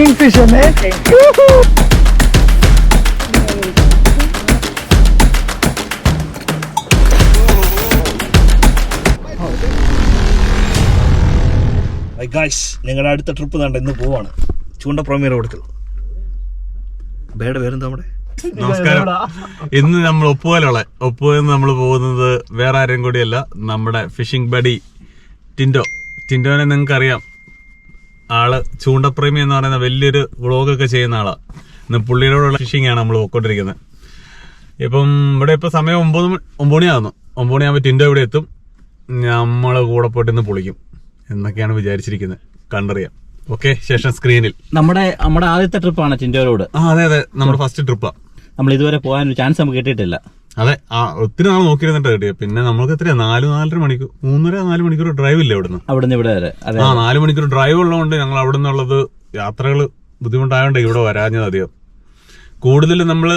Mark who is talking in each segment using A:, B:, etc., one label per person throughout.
A: Kingfisher, man. Guys, ഞങ്ങളുടെ അടുത്ത trip കണ്ട ഇന്ന് പോവാണ് ചൂണ്ടപ്രമേര കൊടുക്കൽ. ബേയുടെ പേരെന്താ? നമ്മുടെ
B: നമസ്കാരം. ഇന്ന് നമ്മൾ ഒപ്പുവെന്ന് നമ്മൾ പോകുന്നത് വേറെ ആരും കൂടിയല്ല, നമ്മുടെ ഫിഷിംഗ് ബഡി ടിൻഡോനെ നിങ്ങൾക്ക് അറിയാം. ആള് ചൂണ്ടപ്രേമി എന്ന് പറയുന്ന വലിയൊരു വ്ളോഗൊക്കെ ചെയ്യുന്ന ആളാ. ഇന്ന് പുള്ളിയോടുള്ള ഫിഷിംഗ് ആണ് നമ്മൾ പോയിക്കൊണ്ടിരിക്കുന്നത്. ഇപ്പം ഇവിടെ ഇപ്പൊ സമയം 9 മണിയാകുന്നു. 9 മണിയാകുമ്പോൾ ടിൻഡോ ഇവിടെ എത്തും. നമ്മള് കൂടെ പോയിട്ട് ഇന്ന് പൊളിക്കും എന്നൊക്കെയാണ് വിചാരിച്ചിരിക്കുന്നത്. കണ്ടറിയാം. ഓക്കെ, ശേഷം സ്ക്രീനിൽ
C: നമ്മുടെ ആദ്യത്തെ ട്രിപ്പാണ് ടിൻഡോയിലോട്.
B: അതെ, നമ്മുടെ ഫസ്റ്റ് ട്രിപ്പാ.
C: നമ്മൾ ഇതുവരെ പോകാൻ ഒരു ചാൻസ് നമുക്ക് കിട്ടിയിട്ടില്ല.
B: അതെ, ഒത്തിരി നാൾ നോക്കിയിരുന്നിട്ട് കിട്ടിയത്. പിന്നെ നമ്മൾക്ക് എത്രയാ 4-4.5 മണിക്കൂർ 3-4 മണിക്കൂർ ഡ്രൈവ് ഇല്ലേ അവിടുന്ന്
C: ഇവിടെ വരെ.
B: 4 മണിക്കൂർ ഡ്രൈവ് ഉള്ളതുകൊണ്ട് ഞങ്ങൾ അവിടെ നിന്നുള്ളത് യാത്രകൾ ബുദ്ധിമുട്ടായോണ്ട് ഇവിടെ വരാഞ്ഞത് അധികം. കൂടുതലും നമ്മള്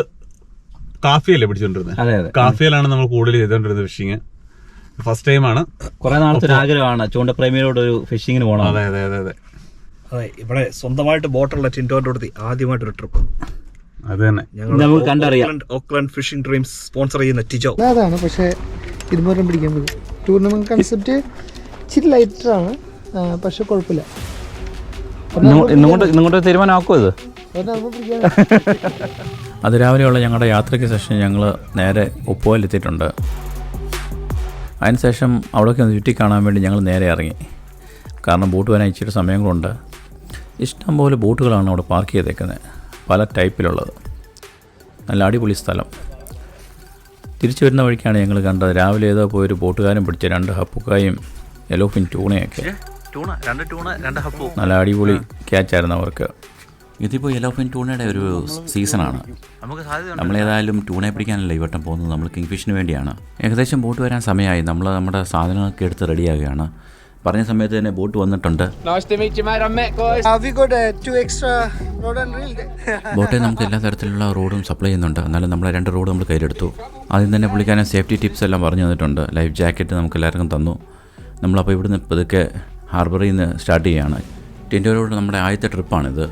B: കാഫിയല്ലേ പിടിച്ചോണ്ടിരുന്നത്. കാഫിയിലാണ് നമ്മൾ കൂടുതൽ ചെയ്തോണ്ടിരുന്നത് ഫിഷിങ്. ഫസ്റ്റ് ടൈമാണ്.
C: കുറെ നാളത്തെ ആഗ്രഹമാണ് ചൂണ്ടപ്രേമിയോട് ഒരു ഫിഷിങ്ങിന് പോകണം.
B: അതെ.
A: ഇവിടെ സ്വന്തമായിട്ട് ബോട്ടുള്ള ടിൻഡോന്റെ അടുത്ത് ആദ്യമായിട്ടൊരു ട്രിപ്പ്.
B: അത് തന്നെ
C: നമുക്ക് കണ്ടറിയാം.
A: ഓക്ലൻഡ് ഫിഷിംഗ് ഡ്രീംസ് സ്പോൺസർ ചെയ്യുന്ന ടിജോ
D: അതാണ്. പക്ഷേ ഇതുപോലെ പിടിക്കാൻ പറ്റും. ടൂർണമെന്റ് കൺസെപ്റ്റ് ഇച്ചിരി ലൈറ്ററാണ്, പക്ഷെ കുഴപ്പമില്ല.
C: ഇന്നുകൊണ്ട് തീരുമാനമാക്കുമോ ഇത്? അതിരാവിലെയുള്ള ഞങ്ങളുടെ യാത്രയ്ക്ക് ശേഷം ഞങ്ങൾ നേരെ ഉപ്പുവയിലെത്തിയിട്ടുണ്ട്. അതിനുശേഷം അവിടേക്ക് ഒന്ന് ചുറ്റി കാണാൻ വേണ്ടി ഞങ്ങൾ നേരെ ഇറങ്ങി. കാരണം ബോട്ട് വരാൻ ഇച്ചിരി സമയങ്ങളുണ്ട്. ഇഷ്ടംപോലെ ബോട്ടുകളാണ് അവിടെ പാർക്ക് ചെയ്തേക്കുന്നത്, പല ടൈപ്പിലുള്ളത്. നല്ല അടിപൊളി സ്ഥലം. തിരിച്ചു വരുന്ന വഴിക്കാണ് ഞങ്ങൾ കണ്ടത്. രാവിലെ ഏതോ പോയൊരു ബോട്ടുകാരൻ പിടിച്ച 2 ഹപ്പുക്കായും യെലോഫിൻ ടൂണയൊക്കെ. നല്ല അടിപൊളി ക്യാച്ചായിരുന്നു അവർക്ക്. ഇതിപ്പോൾ യെലോഫിൻ ടൂണയുടെ ഒരു സീസണാണ്. നമ്മളേതായാലും ടൂണയെ പിടിക്കാനല്ല ഈ വട്ടം പോകുന്നത്, നമ്മൾ കിങ്ഫിഷിന് വേണ്ടിയാണ്. ഏകദേശം ബോട്ട് വരാൻ സമയമായി. നമ്മൾ നമ്മുടെ സാധനങ്ങളൊക്കെ എടുത്ത് റെഡിയാകുകയാണ്. പറഞ്ഞ സമയത്ത് തന്നെ ബോട്ട് വന്നിട്ടുണ്ട്. ബോട്ടിൽ നമുക്ക് എല്ലാ തരത്തിലുള്ള റോഡും സപ്ലൈ ചെയ്യുന്നുണ്ട്. എന്നാലും നമ്മൾ 2 റോഡ് നമ്മൾ കയ്യിലെടുത്തു. ആദ്യം തന്നെ പുള്ളിക്കാരൻ സേഫ്റ്റി ടിപ്സ് എല്ലാം പറഞ്ഞു തന്നിട്ടുണ്ട്. ലൈഫ് ജാക്കറ്റ് നമുക്ക് എല്ലാവർക്കും തന്നു. നമ്മളപ്പോൾ ഇവിടുന്ന് പതുക്കെ ഹാർബറിൽ നിന്ന് സ്റ്റാർട്ട് ചെയ്യുകയാണ്. ടിൻഡോയിലോട് നമ്മുടെ ആദ്യത്തെ ട്രിപ്പാണിത്.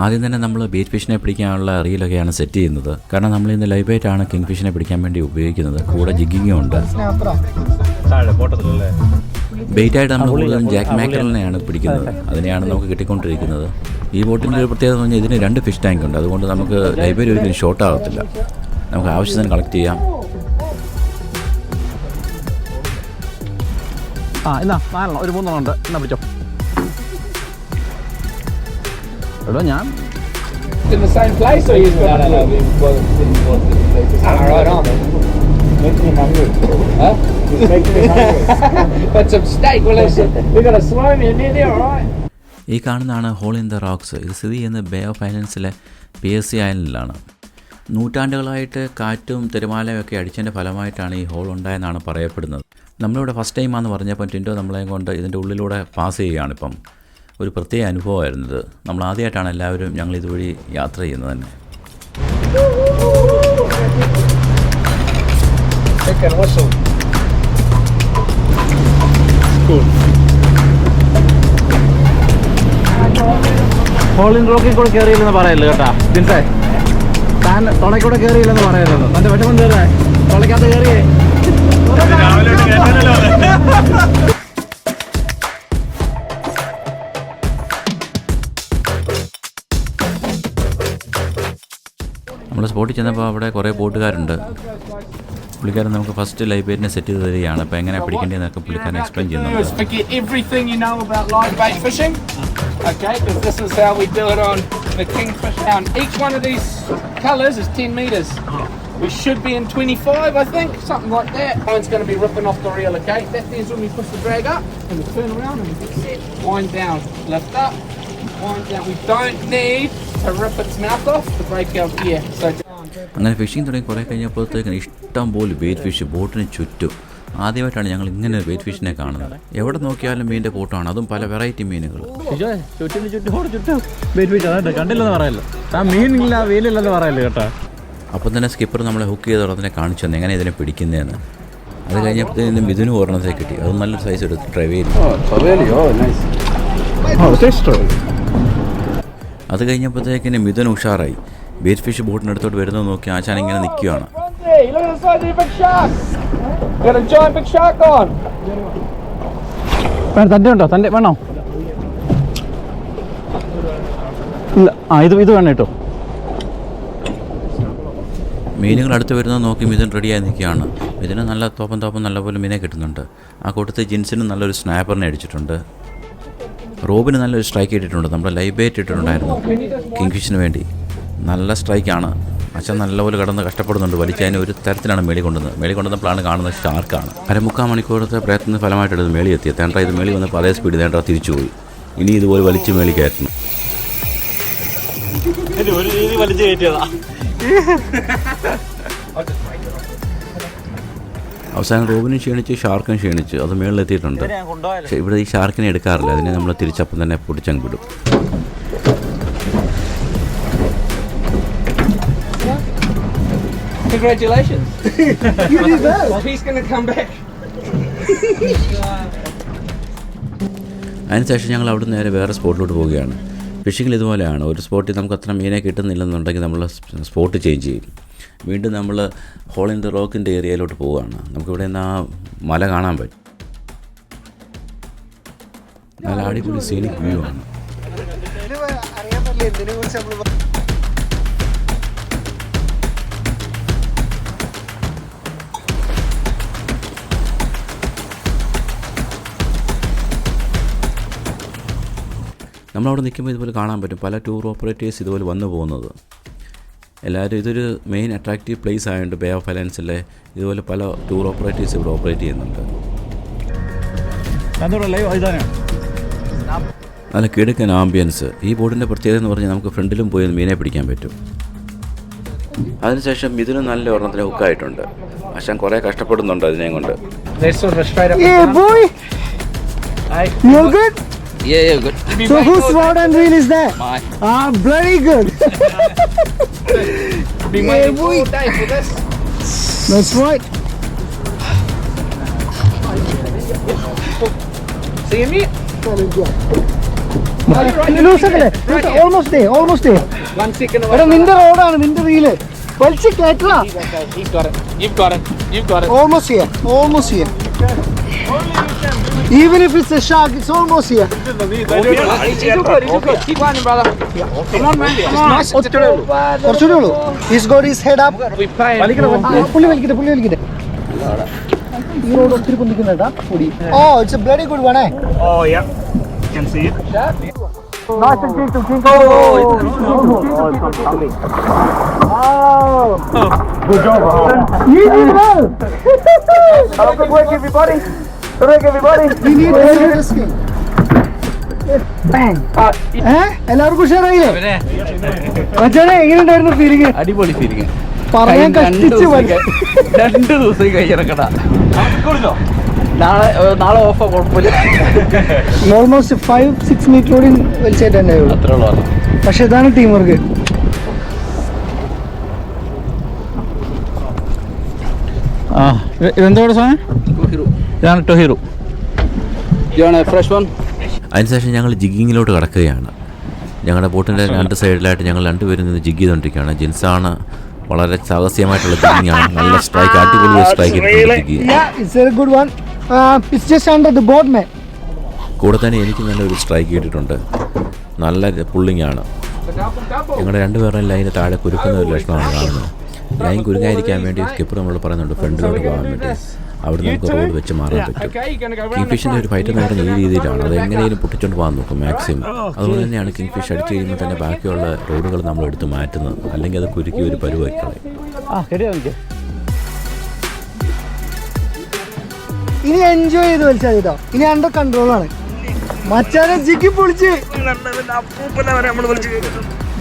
C: ആദ്യം തന്നെ നമ്മൾ ബീച്ച് ഫിഷിനെ പിടിക്കാനുള്ള റീലൊക്കെയാണ് സെറ്റ് ചെയ്യുന്നത്. കാരണം നമ്മൾ ഇന്ന് ലൈവ് ബൈറ്റാണ് കിങ് ഫിഷിനെ പിടിക്കാൻ വേണ്ടി ഉപയോഗിക്കുന്നത്. കൂടെ ജിഗിങ്ങും ഉണ്ട്. ബെയ്റ്റായിട്ട് നമ്മൾ കൂടുതലും ജാക്ക് മാക്കറിനെയാണ് പിടിക്കുന്നത്. അതിനെയാണ് നമുക്ക് കിട്ടിക്കൊണ്ടിരിക്കുന്നത്. ഈ ബോട്ടിൻ്റെ ഒരു പ്രത്യേകത എന്ന് പറഞ്ഞാൽ ഇതിന് 2 ഫിഷ് ടാങ്ക് ഉണ്ട്. അതുകൊണ്ട് നമുക്ക് ലൈവ് ബൈറ്റ് ഒരിക്കലും ഷോർട്ട് ആകത്തില്ല. നമുക്ക് ആവശ്യത്തിന് കളക്ട് ചെയ്യാം. ഒരു 3 ഉണ്ട്. എന്നാ പിടിച്ചോ. എടോ ഞാൻ
E: in the same place or you got no. Right on. Make me hungry. Huh? Just make me hungry. But some steak. Well, listen, we got a slow me near there, all right?
C: ഈ കാണുന്നതാണ് whole in the rocks. ഇത് സ്ഥിതി ചെയ്യുന്ന bay of ഐലൻഡ്സിലെ PSC ഐലൻഡിലാണ്. നൂറ്റാണ്ടുകളായിട്ട് കാറ്റും തിരമാലയും ഒക്കെ അടിച്ചതിൻ്റെ ഫലമായിട്ടാണ് ഈ whole ഉണ്ടായെന്നാണ് പറയപ്പെടുന്നത്. നമ്മളിവിടെ ഫസ്റ്റ് ടൈമാണെന്ന് പറഞ്ഞപ്പോൾ ടിൻഡോ നമ്മളെ കൊണ്ട് ഇതിൻ്റെ ഉള്ളിലൂടെ പാസ് ചെയ്യുകയാണിപ്പം. ഒരു പ്രത്യേക അനുഭവമായിരുന്നത്. നമ്മൾ ആദ്യമായിട്ടാണ് എല്ലാവരും ഞങ്ങൾ ഇതുവഴി യാത്ര ചെയ്യുന്നത് തന്നെ.
F: ഹോളിൻ റോക്കിൽ കൂടെ കയറിയില്ലെന്ന് പറയല്ലോ കേട്ടാ. ബിൻസേ, താൻ തുളയ്ക്കൂടെ കയറിയില്ലെന്ന് പറയല്ലോ. തന്റെ വിഷമം തീർന്നേ, തുളയ്ക്കകത്ത് കയറിയേ.
C: നമ്മൾ സ്പോട്ടിൽ ചെന്നപ്പോൾ അവിടെ കുറേ ബോട്ടുകാരുണ്ട്. പുള്ളിക്കാരൻ നമുക്ക് ഫസ്റ്റ് ലൈവ് ബൈറ്റിനെ സെറ്റ് ചെയ്ത് തരികയാണ്. അപ്പോൾ എങ്ങനെ പിടിക്കേണ്ടതെന്നൊക്കെ പുള്ളിക്കാരൻ എക്സ്പ്ലെയിൻ ചെയ്യുന്നുണ്ട്.
E: Okay, because this is how we do it on the kingfish hound. Each one of these colours is 10 metres. We should be in 25, I think, something like that. Mine's going to be ripping off the reel, okay? That there's when we push the drag up and we turn around and we get set. Wind down, lift up, wind down. We don't need to rip its mouth off to break our gear. So.
C: അങ്ങനെ phishing തുടങ്ങി കുറേ കഴിഞ്ഞപ്പോഴത്തേക്കും ഇഷ്ടം പോലെ wait fish ബോട്ടിന് ചുറ്റും. ആദ്യമായിട്ടാണ് ഞങ്ങൾ ഇങ്ങനെ വെയിറ്റ് ഫിഷിനെ കാണുന്നത്. എവിടെ നോക്കിയാലും മീനിൻ്റെ ബോട്ടാണ്, അതും പല വെറൈറ്റി മീനുകൾ.
F: കണ്ടില്ലെന്ന് പറയല്ലോ, മീനില്ല വെയിലില്ലെന്ന് പറയല്ലോ കേട്ടോ.
C: അപ്പം തന്നെ സ്കിപ്പർ നമ്മളെ ഹുക്ക് ചെയ്ത് അതിനെ കാണിച്ചു തന്നെ എങ്ങനെ ഇതിനെ പിടിക്കുന്നതെന്ന്. അത് കഴിഞ്ഞപ്പോഴത്തേനും മിഥുനും ഒരെണ്ണത്തെ കിട്ടി. അത് നല്ലൊരു സൈസ് എടുത്ത് ഡ്രൈവ് ചെയ്തു. അത് കഴിഞ്ഞപ്പോഴത്തേക്കിന് മിഥുൻ ഉഷാറായി. ബീച്ച് ഫിഷ് ബോട്ടിനടുത്തോട്ട് വരുന്നത് നോക്കി ആശാൻ ഇങ്ങനെ നിൽക്കുകയാണ്.
E: Hey, look at the size of the big shark. Got a giant big shark on.
F: തൻ്റെ ഉണ്ടോ? തൻ്റെ വേണോ? ഇല്ല, ഇത് വേണം കേട്ടോ.
C: മീനുകൾ അടുത്ത് വരുന്നത് നോക്കി മിഥുൻ റെഡിയായി നിൽക്കുകയാണ്. മിഥുന് നല്ല തോപ്പം നല്ലപോലെ മീനെ കിട്ടുന്നുണ്ട്. ആ കൂട്ടത്തിൽ ജിൻസിന് നല്ലൊരു സ്നാപ്പറിനെ അടിച്ചിട്ടുണ്ട്. റോബിന് നല്ലൊരു സ്ട്രൈക്ക് ഇട്ടിട്ടുണ്ട്. നമ്മുടെ ലൈവ് ബേറ്റ് ഇട്ടിട്ടുണ്ടായിരുന്നു കിങ്ഫിഷിന് വേണ്ടി. നല്ല സ്ട്രൈക്കാണ്. അച്ഛൻ നല്ലപോലെ കടന്ന് കഷ്ടപ്പെടുന്നുണ്ട്. വലിച്ചതിന് ഒരു തരത്തിലാണ് മേളി കൊണ്ടുവന്നപ്പോഴാണ് കാണുന്നത് ഷാർക്കാണ്. 3/4 മണിക്കൂറത്തെ പ്രയത്നത്തിന് ഫലമായിട്ടെടുത്ത് മേളി എത്തി. തേണ്ട ഇത് മേളി വന്നപ്പോൾ അതേ സ്പീഡ് തേണ്ട തിരിച്ചു പോയി. ഇനി ഇതുപോലെ വലിച്ച് മേളി കയറ്റണം.
A: ഒരു രീതി വലിച്ചു കയറ്റിയതാ.
C: അവസാനം റോബിനും ക്ഷീണിച്ച് ഷാർക്കും ക്ഷീണിച്ച് അത് മേളിലെത്തിയിട്ടുണ്ട്. പക്ഷേ ഇവിടെ ഈ ഷാർക്കിനെ എടുക്കാറില്ല. അതിനെ നമ്മൾ തിരിച്ചപ്പം തന്നെ പൊടിച്ചങ്ങ് വിടും.
E: Congratulations. He's going to come back.
C: അതിനുശേഷം ഞങ്ങൾ അവിടെ നേരെ വേറെ സ്പോട്ടിലോട്ട് പോവുകയാണ്. ഫിഷിങ്ങിൽ ഇതുപോലെയാണ്. ഒരു സ്പോട്ടിൽ നമുക്ക് അത്ര മീനെ കിട്ടുന്നില്ലെന്നുണ്ടെങ്കിൽ നമ്മൾ സ്പോട്ട് ചേഞ്ച് ചെയ്യും. വീണ്ടും നമ്മൾ ഹോൾ ഇൻ ദ റോക്കിൻ്റെ ഏരിയയിലോട്ട് പോവുകയാണ്. നമുക്കിവിടെ നിന്ന് ആ മല കാണാൻ പറ്റും. നല്ല അടിപൊളി സീനിക് വ്യൂ ആണ്. നമ്മളവിടെ നിൽക്കുമ്പോൾ ഇതുപോലെ കാണാൻ പറ്റും പല ടൂർ ഓപ്പറേറ്റേഴ്സ് ഇതുപോലെ വന്നു പോകുന്നത്. എല്ലാവരും ഇതൊരു മെയിൻ അട്രാക്റ്റീവ് പ്ലേസ് ആയതുകൊണ്ട് ബേ ഓഫ് അലയൻസിലെ ഇതുപോലെ പല ടൂർ ഓപ്പറേറ്റേഴ്സ് ഇവിടെ ഓപ്പറേറ്റ് ചെയ്യുന്നുണ്ട്. നല്ല കിടക്കൻ ആംബിയൻസ്. ഈ ബോർഡിൻ്റെ പ്രത്യേകത എന്ന് പറഞ്ഞാൽ നമുക്ക് ഫ്രണ്ടിലും പോയി മീനെ പിടിക്കാൻ പറ്റും. അതിനുശേഷം ഇതിനും നല്ല ഒരെണ്ണത്തിന് ഹുക്കായിട്ടുണ്ട്. പക്ഷേ കുറേ കഷ്ടപ്പെടുന്നുണ്ട് അതിനെയും കൊണ്ട്.
F: Yeah, good.
D: So whose rod and reel is that?
F: Mine.
D: Very good.
E: Been waiting all day for this.
D: That's right.
E: See him yet?
D: Almost there.
E: One second away.
D: എടാ നിന്റെ റോഡാണ് നിന്റെ റീല് വലിച്ച് കയറ്റലാ.
E: He's got it. You've got it.
D: Almost here. Even if it's a shark, it's almost here.
E: He's all good. Keep running, brother. Come on, man.
D: കുറച്ചുകൂടെ ഉള്ളൂ. He's got his head up.
E: We paying.
D: പുള്ളി വലിക്കട്ടെ. ഈ road ഒത്തിരി പൊന്തിക്കുന്നേട്ടാ പൊടി. Oh, it's a bloody good one, eh?
A: Oh yeah, you can see it.
D: Nice and gentle. Good job. You did well.
E: Good work, everybody.
D: We need a skin. Bang. എല്ലാവർക്കും ഉഷാറായില്ലേ? മച്ചാനെ എങ്ങനെയുണ്ടായിരുന്നു feeling?
F: അടിപൊളി feeling.
D: പറയാൻ കഷ്ടിച്ച്
F: 2 ദിവസം കഴിഞ്ഞിറക്കട. നാളെ ഓഫാ കുഴപ്പമില്ല.
D: Almost 5-6 metre കൂടി വലിച്ചേറ്റുണ്ടായുള്ളൂ.
F: അത്രേ ഉള്ളൂ.
D: പക്ഷെ ഇതാണ് ടീം വർക്ക്.
F: ഇതെന്തോടെ സാധനം? ഇതാണ് ടൊഹീറോ. ഇതാണ് ഫ്രഷ് വൺ.
C: അതിനുശേഷം ഞങ്ങൾ ജിഗ്ഗിങ്ങിലോട്ട് കടക്കുകയാണ്. ഞങ്ങളുടെ ബോട്ടിൻ്റെ 2 സൈഡിലായിട്ട് ഞങ്ങൾ 2 പേരും നിന്ന് ജിഗ് ചെയ്തുകൊണ്ടിരിക്കുകയാണ്. ജിൻസാണ് വളരെ സാഹസികമായിട്ടുള്ള ജിഗ്ഗിങ് ആണ്. നല്ല സ്ട്രൈക്ക്, അടിപൊളി സ്ട്രൈക്ക് കൂടെ തന്നെ എനിക്ക് നല്ലൊരു സ്ട്രൈക്ക് കിട്ടിയിട്ടുണ്ട്. നല്ല പുള്ളിങ് ആണ്. ഞങ്ങളുടെ 2 പേരുടെയും ലൈന് താഴെ കുരുക്കുന്ന ഒരു ലക്ഷണമാണ് കാണുന്നത്. ലൈൻ കുരുങ്ങാതിരിക്കാൻ വേണ്ടി സ്കിപ്പർ നമ്മൾ പറയുന്നുണ്ട് ഫ്രണ്ടിലോട്ട് പോകാൻ വേണ്ടി. അവിടെ നമുക്ക് റോഡ് വെച്ച് മാറാൻ പറ്റും. കിങ്ഫിഷിൻ്റെ ഒരു ഫൈറ്റ് എന്ന് പറഞ്ഞാൽ ഈ രീതിയിലാണ്. അത് എങ്ങനെയും പൊട്ടിച്ചുകൊണ്ട് പോകാൻ നോക്കും മാക്സിമം. അതുപോലെ തന്നെയാണ് കിങ്ഫിഷ് അടിച്ചു കഴിയുമ്പോൾ തന്നെ ബാക്കിയുള്ള റോഡുകൾ നമ്മൾ എടുത്ത് മാറ്റുന്നത്. അല്ലെങ്കിൽ അത് കുരുക്കി ഒരു പരുവായി കളയും.
D: ഇനി എൻജോയ് ചെയ്ത് വലിച്ചാൽ കേട്ടോ. ഇനി അണ്ടർ കൺട്രോളാണ്. മച്ചാനെ ജിക്കി പൊളിച്ച്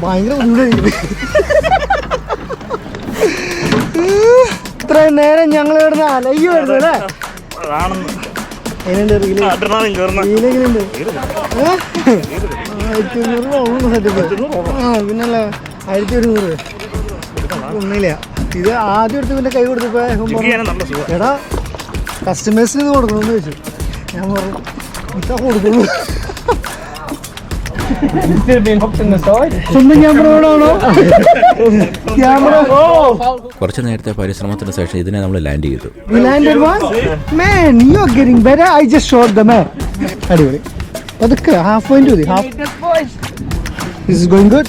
D: ഭയങ്കര ഇത്രയും നേരം ഞങ്ങൾ ഇവിടുന്ന് അലയ്യുമായിരുന്നു അല്ലേ? എങ്ങനെയുണ്ട് റീലെങ്ങനെയുണ്ട്? 1200 സെറ്റപ്പ്. പിന്നല്ല 1100 ഒന്നുമില്ല. ഇത് ആദ്യം എടുത്ത് പിന്നെ കൈ കൊടുത്തപ്പോ എടാ കസ്റ്റമേഴ്സിന് ഇത് കൊടുക്കണമെന്ന് ചോദിച്ചു. ഞാൻ പറഞ്ഞു ഇതാ കൊടുക്കുന്നു.
E: It's still been hooked in the side.
D: സ്വന്തം ക്യാമറ ആണോ? ക്യാമറ.
C: കുറച്ച് നേരത്തെ പരിശ്രമത്തിന് ശേഷം ഇതിനെ നമ്മൾ ലാൻഡ് ചെയ്തു.
D: We landed one? Man, you are getting better. I just shot the man. അടിപൊളി. അതൊക്കെ half point മതി. Half. This is going good.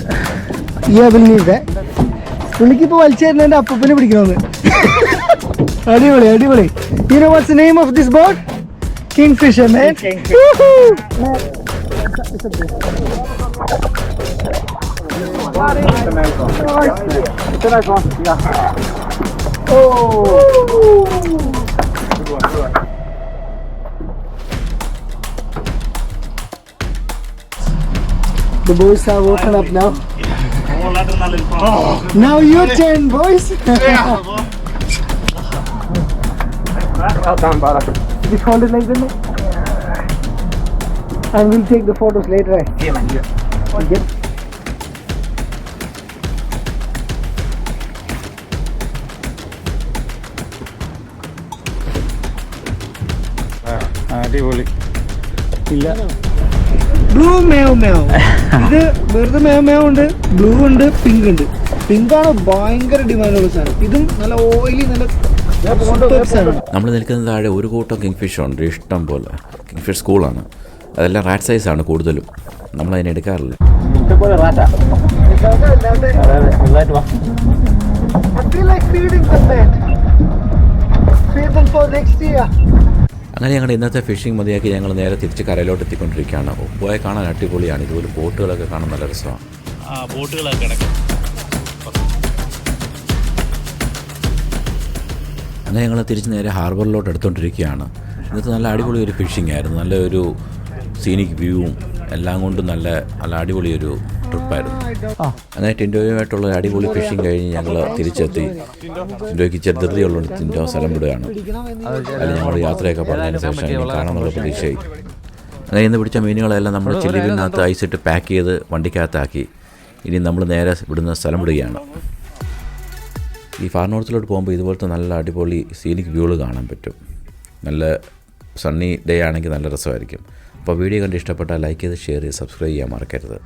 D: Yeah, we'll need that. പുള്ളിക്ക് ഇപ്പോൾ വലിച്ചേരുന്നതിൻ്റെ അപ്പനെ പിടിക്കണമെന്ന്. അടിപൊളി അടിപൊളി. You know what's the name of this boat? Kingfisher, man. The boys have woken up now. Now your turn, boys.
E: Well done, brother.
D: Just hold it like that. And we'll take the photos later. Right?
E: Yeah, man. Yeah.
D: Yep.
F: അടിപൊളി.
D: ഇല്ല. Blue മേവ് മേവ്. ഇത് വെറുതെ മേവ് മേവ് ഉണ്ട്, blue ഉണ്ട്, pink ഉണ്ട്. Pink ആണ് ഭയങ്കര ഡിമാൻഡുള്ള സാധനം. ഇതും നല്ല ഓയിലി നല്ല സാധനമാണ്.
C: നമ്മൾ നിൽക്കുന്ന താഴെ ഒരു കൂട്ടം കിങ്ഫിഷ് ഉണ്ട്, ഇഷ്ടം പോലെ. കിങ്ഫിഷ് സ്കൂളാണ്, അതെല്ലാം റാറ്റ് സൈസാണ് കൂടുതലും. നമ്മളതിനെ എടുക്കാറില്ല.
D: I feel like feeding them, man. Feed them for next year.
C: അങ്ങനെ ഞങ്ങൾ ഇന്നത്തെ ഫിഷിംഗ് മതിയാക്കി ഞങ്ങൾ നേരെ തിരിച്ച് കരയിലോട്ട് എത്തിക്കൊണ്ടിരിക്കുകയാണ്. പോയ കാണാൻ അടിപൊളിയാണ്. ഇതുപോലെ ബോട്ടുകളൊക്കെ കാണാൻ നല്ല രസമാണ്.
A: ബോട്ടുകളൊക്കെ കിടക്കും.
C: അങ്ങനെ ഞങ്ങൾ തിരിച്ച് നേരെ ഹാർബറിലോട്ട് എടുത്തുകൊണ്ടിരിക്കുകയാണ്. ഇന്നത്തെ നല്ല അടിപൊളി ഒരു ഫിഷിംഗ് ആയിരുന്നു. നല്ലൊരു സീനിക് വ്യൂവും എല്ലാം കൊണ്ടും നല്ല നല്ല അടിപൊളി ഒരു ട്രിപ്പായിരുന്നു. അങ്ങനെ ടിൻഡോയുമായിട്ടുള്ള അടിപൊളി ഫിഷിംഗ് കഴിഞ്ഞ് ഞങ്ങൾ തിരിച്ചെത്തി. ടിൻഡോയ്ക്ക് ചെറു ധൃതിയുള്ളതുകൊണ്ട് ടിൻഡോ സ്ഥലം വിടുകയാണ്. അതിൽ ഞങ്ങൾ യാത്രയൊക്കെ പറഞ്ഞതിന് ശേഷം ഇനി കാണാമെന്നുള്ള പ്രതീക്ഷയായി. അങ്ങനെ ഇന്ന് പിടിച്ച മീനുകളെല്ലാം നമ്മൾ ചില്ലിനകത്ത് ഐസിട്ട് പാക്ക് ചെയ്ത് വണ്ടിക്കകത്താക്കി. ഇനി നമ്മൾ നേരെ വിടുന്ന സ്ഥലം വിടുകയാണ്. ഈ ഫാർ നോർത്തിലോട്ട് പോകുമ്പോൾ ഇതുപോലത്തെ നല്ല അടിപൊളി സീനിക് വ്യൂകൾ കാണാൻ പറ്റും. നല്ല സണ്ണി ഡേ ആണെങ്കിൽ നല്ല രസമായിരിക്കും. അപ്പോൾ വീഡിയോ കണ്ട് ഇഷ്ടപ്പെട്ടാൽ ലൈക്ക് ചെയ്ത് ഷെയർ ചെയ്ത് സബ്സ്ക്രൈബ് ചെയ്യാൻ മറക്കരുത്.